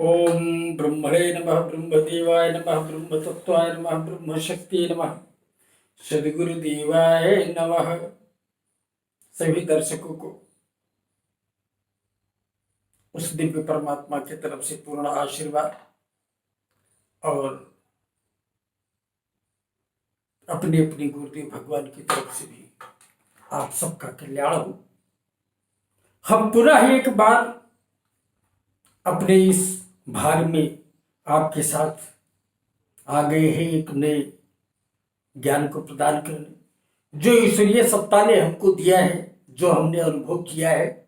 ओम ब्रह्मणे नमः, ब्रह्मदेवाय नमः, ब्रह्मतत्वाय नमः, ब्रह्मशक्ति नमः, सद्गुरुदेवाय नमः। सभी दर्शकों को उस दिव्य परमात्मा की तरफ से पूर्ण आशीर्वाद और अपने अपने गुरुदेव भगवान की तरफ से भी आप सबका कल्याण हो। हम पुनः एक बार अपने इस भाग में आपके साथ आ गए हैं, एक नए ज्ञान को प्रदान करने। जो ईश्वरीय सत्ता ने हमको दिया है, जो हमने अनुभव किया है,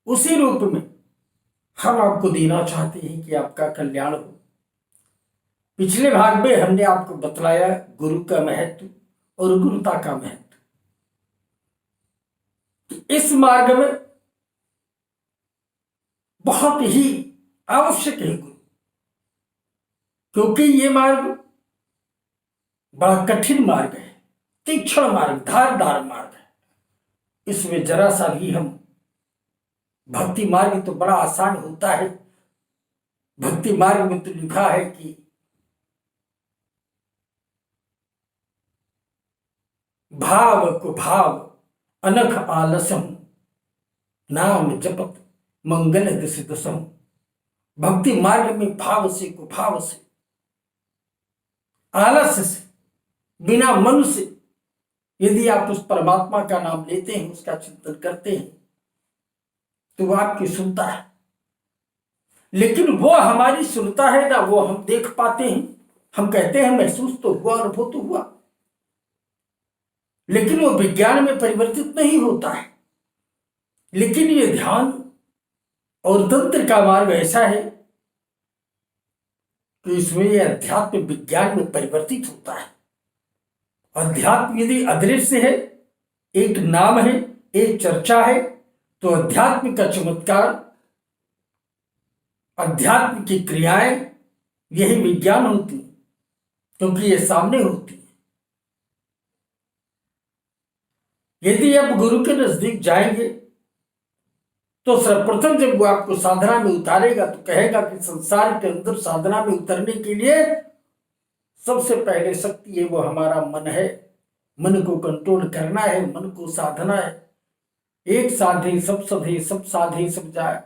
उसी रूप में हम आपको देना चाहते हैं कि आपका कल्याण हो। पिछले भाग में हमने आपको बतलाया गुरु का महत्व और गुरुता का महत्व। इस मार्ग में बहुत ही आवश्यक है गुरु, क्योंकि ये मार्ग बड़ा कठिन मार्ग है, तीक्ष्ण मार्ग, धारदार मार्ग है। इसमें जरा सा भी हम भक्ति मार्ग तो बड़ा आसान होता है। भक्ति मार्ग में तो लिखा है कि भाव को भाव अनख आलसम नाम जपत मंगल दिश दसम। भक्ति मार्ग में भाव से, कुभाव से, आलस्य से, बिना मन से यदि आप उस परमात्मा का नाम लेते हैं, उसका चिंतन करते हैं, तो वो आपकी सुनता है। लेकिन वो हमारी सुनता है ना, वो हम देख पाते हैं। हम कहते हैं महसूस तो हुआ, अनुभव तो हुआ, लेकिन वो विज्ञान में परिवर्तित नहीं होता है। लेकिन ये ध्यान और तंत्र का मार्ग ऐसा है कि इसमें यह अध्यात्म विज्ञान में परिवर्तित होता है। अध्यात्म यदि अदृश्य है, एक नाम है, एक चर्चा है, तो अध्यात्म का चमत्कार, अध्यात्म की क्रियाएं, यही विज्ञान होती है, क्योंकि ये सामने होती है। यदि आप गुरु के नजदीक जाएंगे तो सर्वप्रथम जब वो आपको साधना में उतारेगा तो कहेगा कि संसार के अंदर साधना में उतरने के लिए सबसे पहले शक्ति है वो हमारा मन है। मन को कंट्रोल करना है, मन को साधना है। एक साधे सब सधे, सब साधे सब जाए।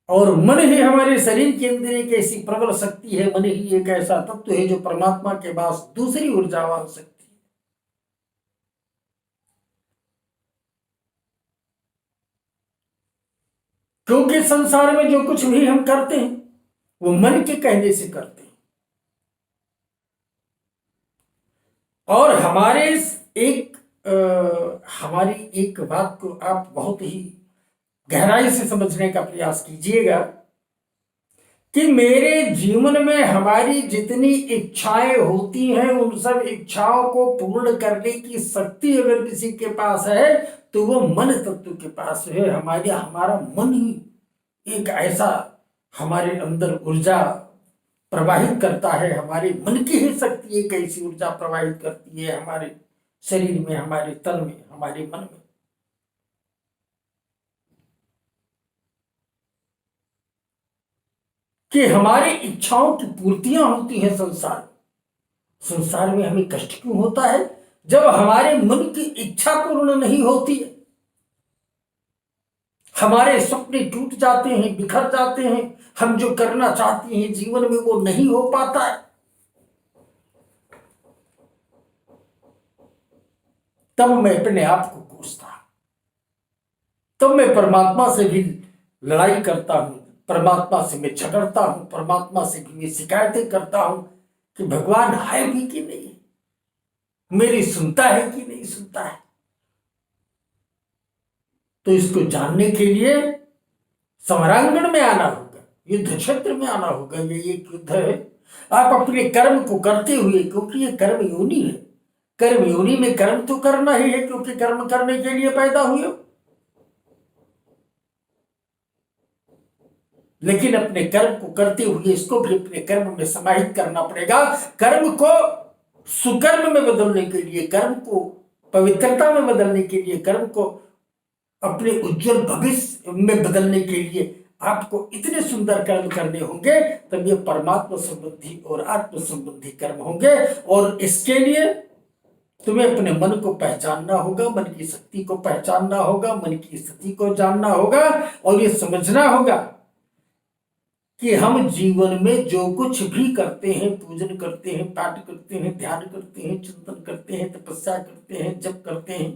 और मन ही हमारे शरीर के अंदर एक ऐसी प्रबल शक्ति है, मन ही एक ऐसा तत्व है जो परमात्मा के पास दूसरी ऊर्जावान शक्ति है। क्योंकि संसार में जो कुछ भी हम करते हैं वो मन के कहने से करते हैं। और हमारी एक बात को आप बहुत ही गहराई से समझने का प्रयास कीजिएगा कि मेरे जीवन में हमारी जितनी इच्छाएं होती हैं, उन सब इच्छाओं को पूर्ण करने की शक्ति अगर किसी के पास है तो वो मन तत्व के पास है। हमारा मन ही एक ऐसा हमारे अंदर ऊर्जा प्रवाहित करता है। हमारे मन की ही शक्ति एक ऐसी ऊर्जा प्रवाहित करती है हमारे शरीर में, हमारे तन में, हमारे मन में। कि हमारी इच्छाओं की पूर्तियां होती हैं संसार में हमें कष्ट क्यों होता है? जब हमारे मन की इच्छा पूर्ण नहीं होती है, हमारे सपने टूट जाते हैं, बिखर जाते हैं, हम जो करना चाहते हैं जीवन में वो नहीं हो पाता है, तब मैं अपने आप को कोसता, तब मैं परमात्मा से भी लड़ाई करता हूं, परमात्मा से मैं झगड़ता हूं, परमात्मा से भी मैं शिकायतें करता हूं कि भगवान है भी कि नहीं, मेरी सुनता है कि नहीं सुनता है। तो इसको जानने के लिए समरांगण में आना होगा, युद्ध क्षेत्र में आना होगा। ये एक युद्ध है। आप अपने कर्म को करते हुए, क्योंकि ये कर्म योनि है, कर्म योनि में कर्म तो करना ही है, क्योंकि कर्म करने के लिए पैदा हुए हो। लेकिन अपने कर्म को करते हुए इसको भी अपने कर्म में समाहित करना पड़ेगा। कर्म को सुकर्म में बदलने के लिए, कर्म को पवित्रता में बदलने के लिए, कर्म को अपने उज्जवल भविष्य में बदलने के लिए आपको इतने सुंदर कर्म करने होंगे, तब ये परमात्मा संबंधी और आत्म संबंधी कर्म होंगे। और इसके लिए तुम्हें अपने मन को पहचानना होगा, मन की शक्ति को पहचानना होगा, मन की स्थिति को जानना होगा और ये समझना होगा कि हम जीवन में जो कुछ भी करते हैं, पूजन करते हैं, पाठ करते हैं, ध्यान करते हैं, चिंतन करते हैं, तपस्या करते हैं, जप करते हैं,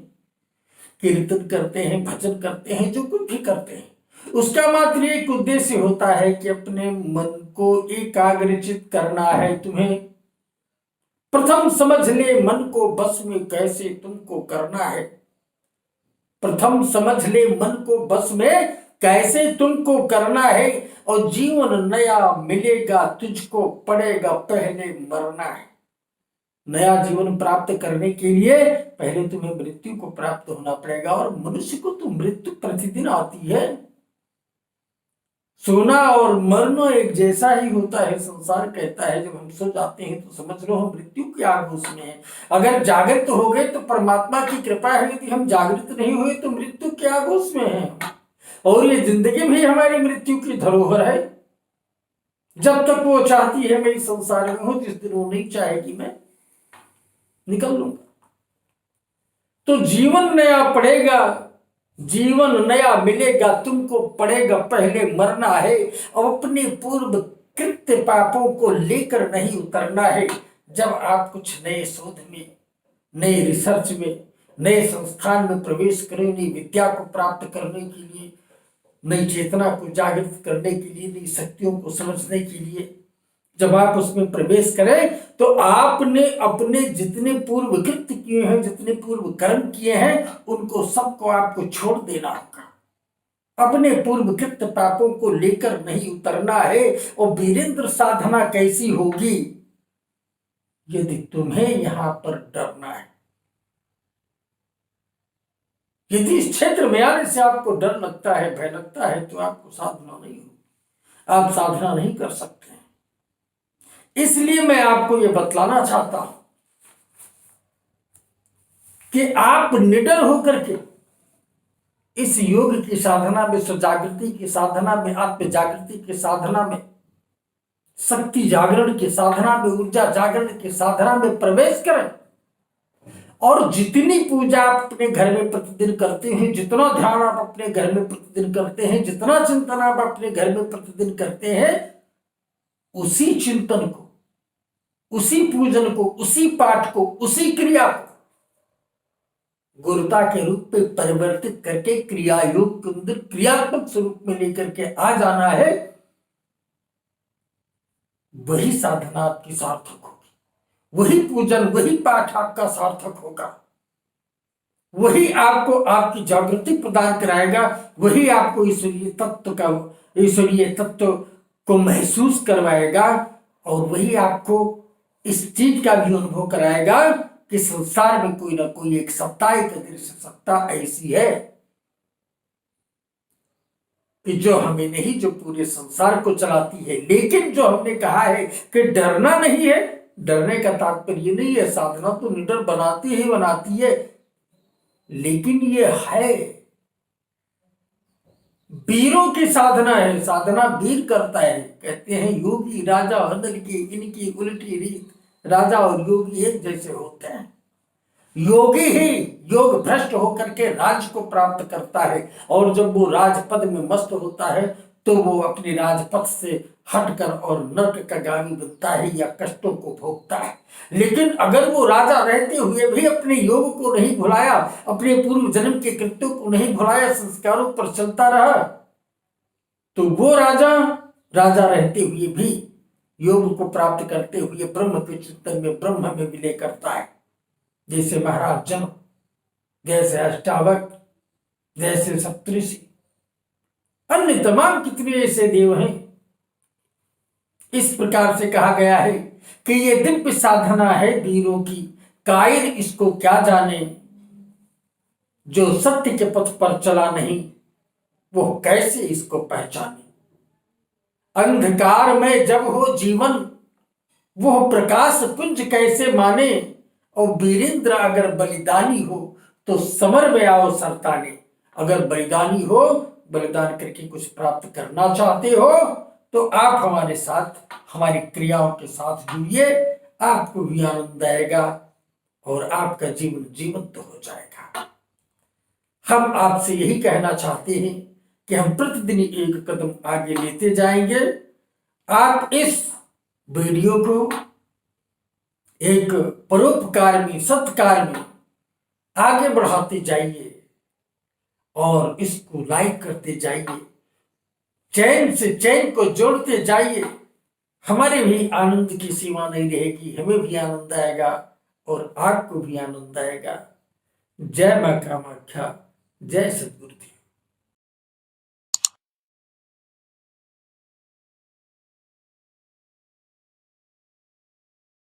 कीर्तन करते हैं, भजन करते हैं, जो कुछ भी करते हैं, उसका मात्र एक उद्देश्य होता है कि अपने मन को एकाग्रचित करना है। तुम्हें प्रथम समझ ले मन को बस में कैसे तुमको करना है। प्रथम समझ ले मन को बस में कैसे तुमको करना है। और जीवन नया मिलेगा तुझको, पड़ेगा पहले मरना है। नया जीवन प्राप्त करने के लिए पहले तुम्हें मृत्यु को प्राप्त होना पड़ेगा। और मनुष्य को तो मृत्यु प्रतिदिन आती है। सोना और मरना एक जैसा ही होता है। संसार कहता है जब हम सो जाते हैं तो समझ लो हम मृत्यु की आगोश में हैं। अगर जागृत हो गए तो परमात्मा की कृपा है, यदि हम जागृत नहीं हुए तो मृत्यु की आगोश में हैं। और ये जिंदगी भी हमारी मृत्यु की धरोहर है। जब तक वो चाहती है मैं इस संसार में हूं, जिस दिन वो नहीं चाहेगी मैं निकल लूंगा। तो जीवन नया पड़ेगा, जीवन नया मिलेगा तुमको, पड़ेगा पहले मरना है। और अपने पूर्व कृत्य पापों को लेकर नहीं उतरना है। जब आप कुछ नए शोध में, नए रिसर्च में, नए संस्थान में प्रवेश करें, नई विद्या को प्राप्त करने के लिए, नई चेतना को जागृत करने के लिए, नई शक्तियों को समझने के लिए जब आप उसमें प्रवेश करें तो आपने अपने जितने पूर्व कृत्य किए हैं, जितने पूर्व कर्म किए हैं, उनको सबको आपको छोड़ देना होगा। अपने पूर्व कृत्य पापों को लेकर नहीं उतरना है। और वीरेंद्र साधना कैसी होगी? यदि तुम्हें यहां पर डरना है, यदि इस क्षेत्र में आने से आपको डर लगता है, भय लगता है, तो आपको साधना नहीं होगी, आप साधना नहीं कर सकते। इसलिए मैं आपको यह बतलाना चाहता हूं कि आप निडर होकर के इस योग की साधना में, स्वजागृति की साधना में, आत्म जागृति की साधना में, शक्ति जागरण की साधना में, ऊर्जा जागरण की साधना में प्रवेश करें। और जितनी पूजा आप अपने घर में प्रतिदिन करते हैं, जितना ध्यान आप अपने घर में प्रतिदिन करते हैं, जितना चिंतन आप अपने घर में प्रतिदिन करते हैं, उसी चिंतन को, उसी पूजन को, उसी पाठ को, उसी क्रिया को गुरुता के रूप में परिवर्तित करके क्रिया योग के अंदर क्रियात्मक स्वरूप में लेकर के आ जाना है। वही साधना आपकी सार्थक होगी, वही पूजन, वही पाठ आपका सार्थक होगा, वही आपको आपकी जागृति प्रदान कराएगा, वही आपको ईश्वरीय तत्व को महसूस करवाएगा। और वही आपको इस चीज का भी अनुभव कराएगा कि संसार में कोई ना कोई एक सत्ता, एक अदृश्य सत्ता ऐसी है कि जो हमें नहीं, जो पूरे संसार को चलाती है। लेकिन जो हमने कहा है कि डरना नहीं है, डरने का तात्पर्य नहीं है, साधना तो निडर बनाती ही बनाती है, लेकिन ये है वीरों की साधना है। साधना वीर करता है। कहते हैं योगी राजा हदल की, इनकी उल्टी रीत, राजा और योगी एक जैसे होते हैं। योगी ही योग भ्रष्ट होकर के राज को प्राप्त करता है। और जब वो राजपद में मस्त होता है तो वो अपने राजपद से हटकर और नरक का गामी बनता है या कष्टों को भोगता है। लेकिन अगर वो राजा रहते हुए भी अपने योग को नहीं भुलाया, अपने पूर्व जन्म के कृत्यों को नहीं भुलाया, संस्कारों पर चलता रहा, तो वो राजा रहते हुए भी योग को प्राप्त करते हुए ब्रह्म के चिंतन में, ब्रह्म में विलय करता है। जैसे महाराज जनक, जैसे अष्टावक्र, जैसे सप्तऋषि, अन्य तमाम कितने ऐसे देव हैं। इस प्रकार से कहा गया है कि ये दिव्य साधना है वीरों की, कायर इसको क्या जाने, जो सत्य के पथ पर चला नहीं वो कैसे इसको पहचाने। अंधकार में जब हो जीवन, वह प्रकाश पुंज कैसे माने। और वीरेंद्र अगर बलिदानी हो तो समर में आओ सरताने। अगर बलिदानी हो, बलिदान करके कुछ प्राप्त करना चाहते हो तो आप हमारे साथ हमारी क्रियाओं के साथ जुड़िए, आपको भी आनंद आएगा और आपका जीवन जीवंत हो जाएगा। हम आपसे यही कहना चाहते हैं कि हम प्रतिदिन एक कदम आगे लेते जाएंगे। आप इस वीडियो को एक परोपकार में, सत्कार में आगे बढ़ाते जाइए और इसको लाइक करते जाइए, चैन से चैन को जोड़ते जाइए। हमारे भी आनंद की सीमा नहीं रहेगी, हमें भी आनंद आएगा और आपको भी आनंद आएगा। जय मां कामाख्या, जय सद्गुरुदेव।